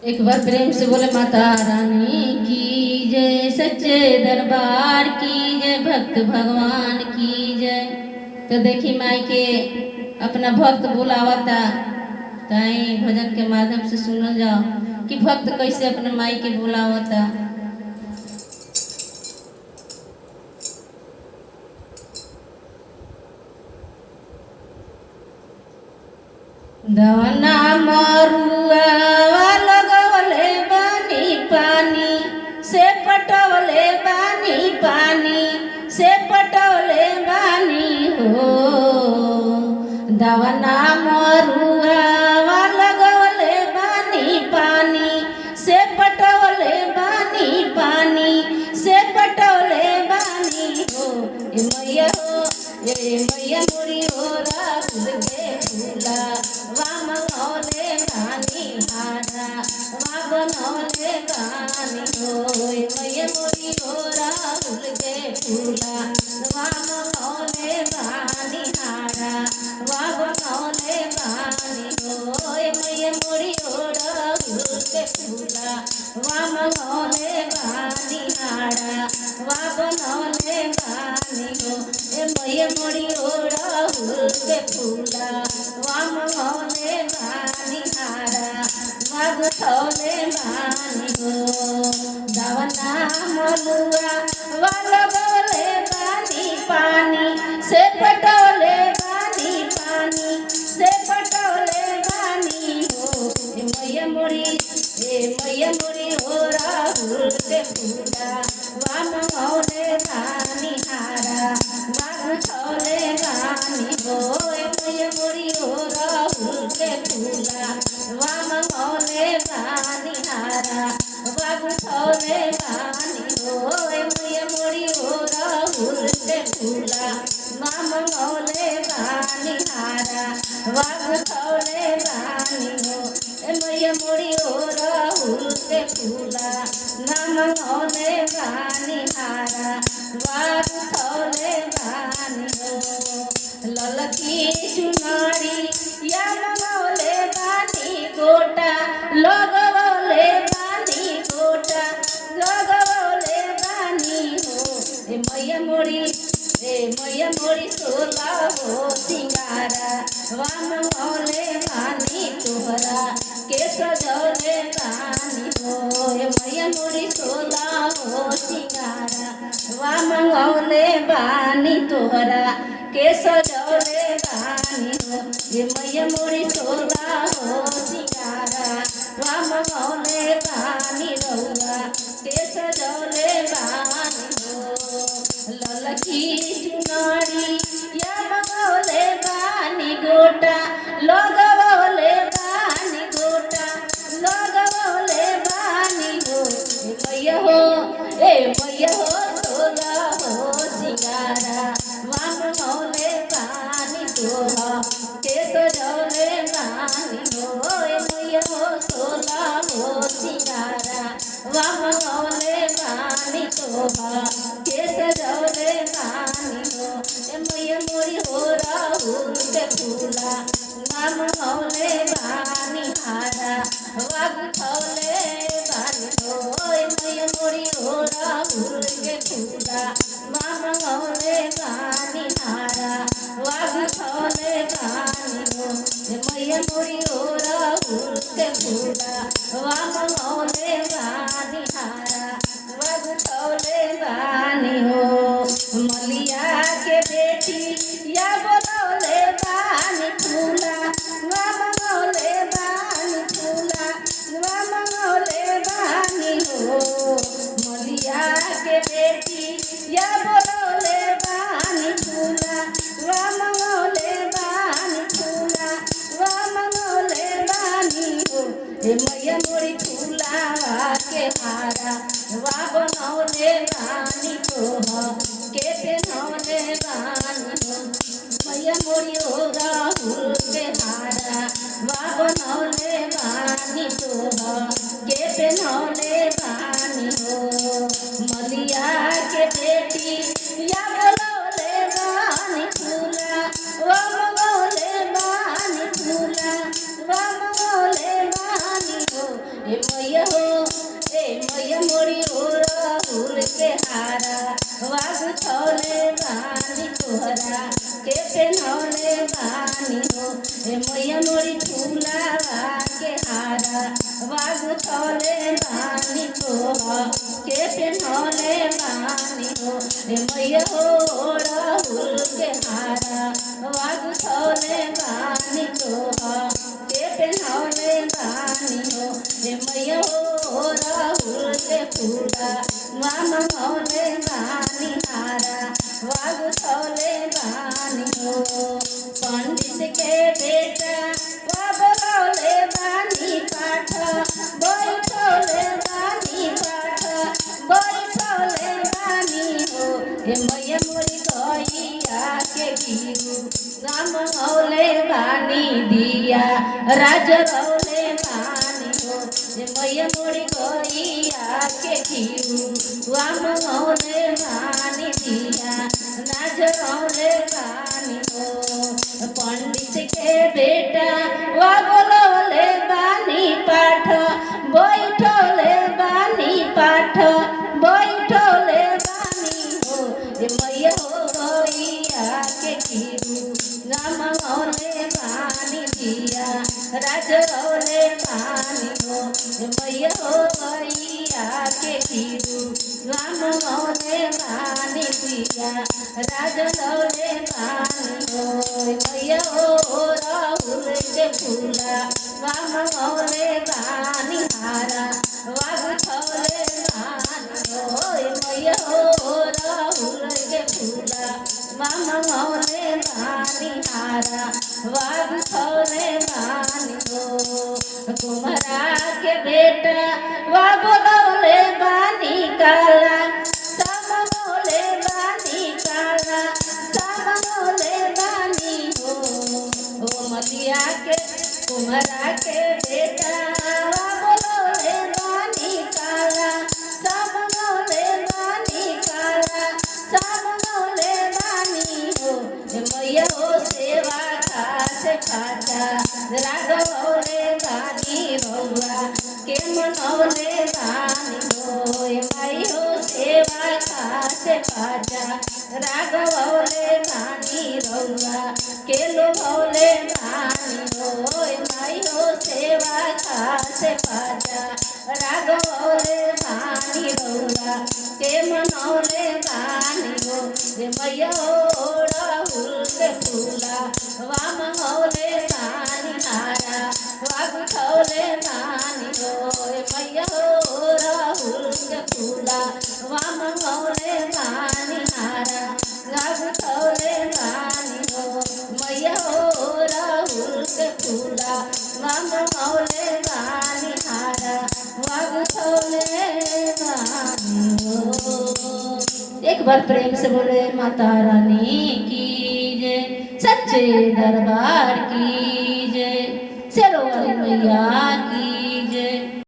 एक बार प्रेम से बोले माता रानी की जय, सच्चे दरबार की जय, भक्त भगवान की जय। तो देखी माई के अपना भक्त बुलावता, ताई भजन के माध्यम से सुनल जाओ कि भक्त कैसे अपने माई के बुलावता। दवना मरुआ लगवले बानी पानी से पटवले बानी, पानी से पटवले बानी हो। दवना मरुआ लगवले बानी पानी से पटवले बानी, पानी से पटवले बानी हो। ए मैया हो, ए मैया मोरी हो राहुल के फूला वाम नौले बानी हारा, वाम नौले बानी हो। ए मैया मोरी हो राहुल के फूला वाम नौले बानी हारा, वाम नौले बानी हो। ए मैया मोरी हो राहुल के फूला वाम नौले बानी हारा, वाम नौले बानी हो। ए मैया मोरी हो राहुल के फूला वाम नौले बानी हारा, वाम नौले बानी हो। दवना मलुआ लगवले बानी पानी से पटवले बानी, पानी से पटवले बानी हो। ए मैया मोरी, ए मैया मोरी हो राहुल के फूला वाम नौले बानी हारा, वाम नौले बानी हो। ए मैया मोरी हो राहुल के फूला वाम नौले बानी हारा, वाम नौले बानी हो। ए मैया मोरी हो राहुल के फूला वाम नौले बानी हारा, वाम नौले बानी हो। ए मैया मोरी हो राहुल के फूला नाम नौले बानी हारा, वाम नौले बानी हो। ललकी चुनारी या मंगौले बानी गोटा, लगवले बानी गोटा, लगवले बानी हो। ए मैया मोरी, ए मैया मोरी सोला हो सिंगारा, वाम नौले बानी तोहरा के सजौले बानी हो। ए मैया मोरी सोला हो सिंगारा, वाम नौले बानी तोहरा के सजौले बानी हो। ए मैया मोरी सोला हो सिंगारा, वाम नौले बानी रहुआ के सजौले बानी हो। ललकी चुनारी या मंगौले बानी गोटा, लगवले बानी गोटा, लगवले बानी हो। ए मैया हो, ए मैया हो सोला हो सिंगारा, वाम नौले बानी तोहा के सजौले बानी हो। ए मैया हो सोला हो सिंगारा, वाम नौले बानी तोहा के सजौले बानी हो। ए मैया मोरी हो राहुल के फूला नाम नौले बानी हारा, वाग नौले बानी हो। ए मैया मोरी हो राहुल के फूला नाम नौले बानी हारा, वाग नौले बानी हो। ए मैया मोरी हो राहुल के फूला वाम नौले बानी हारा, वाग नौले बानी हो। मलिया के बेटी या बोलौले बानी फूला वाम नौले बानी फूला वाम नौले बानी हो। मलिया के बेटी या बोलौले बानी फूला वाम नौले बानी फूला वाम नौले बानी हो। ए मैया मोरी फूला के हारा, वाम नौले बानी तोहा के नौले बानी हो। मैया मोरी हो राहुल के हारा, वाम नौले बानी तोहा के नौले बानी हो। मलिया के बेटी या बोलौले बानी फूला वाम नौले बानी फूला वाम नौले बानी हो। ए मैया हो ए मैया मोरी ओढ़ौल के हारा वाग छौले बानी तोहरा के पेन्हौले बानी हो ए मैया मोरी फूलावा के हारा वाग छौले बानी तोहरा के पेन्हौले बानी हो ए मैया हो ओढ़ौल के हारा वाग छौले बानी तोहरा के पेन्हौले बानी हो ए मैया हो ओढ़ौल के फूला मामा मौले बानी हारा वाग छौले बानी हो पंडित के बेटा वाबलौले बानी पाठ बैठौले बानी पाठ बैठौले बानी हो ए मैया मोरी गैया के गिरु गाम मौले बानी दिया राज रौले बानी हो ए मैया मोरी गैया के गिरु गाम मौले बानी दिया राज रौले बानी हो पंडित के बेटा वा बोलौले बानी पाठ बैठौले बानी पाठ बैठौले बानी हो ए मैया हो गैया के गिरु गाम मौले बानी दिया राज रौले बानी हो ए मैया हो गैया के गिरु गाम मौले बानी दिया राज रौले बानी हो ए मैया हो राहुल के फूला गाम मौले बानी हारा वाग छौले बानी हो ए मैया हो राहुल के फूला गाम मौले बानी हारा वाग छौले बानी हो कुम्हारा के बेटा वा बोलौले बानी काला सब बोले बानी काला सब बोले बानी हो ओ मलिया के कुम्हारा के बेटा वा बोलौले बानी काला सब बोले बानी काला सब बोले बानी हो ए मैया हो सेवा खासे खाचा रागवले बानी रौआ के मनौले बानी हो ए माई हो सेवा खासे खाचा रागवले बानी रौआ के लोभौले बानी हो ए माई हो सेवा खासे खाचा रागवले बानी रौआ के मनौले बानी हो ए मैया हो राहुल के फूला वाम मौले बानी हारा वाग छौले बानी हो ए मैया हो राहुल के फूला वाम मौले बानी हारा वाग छौले बानी हो मैया हो राहुल के फूला वाम मौले बानी हारा वाग छौले बानी हो। एक बार प्रेम से बोले माता रानी की जय, सच्चे दरबार की जय, शेरों वाली मैया की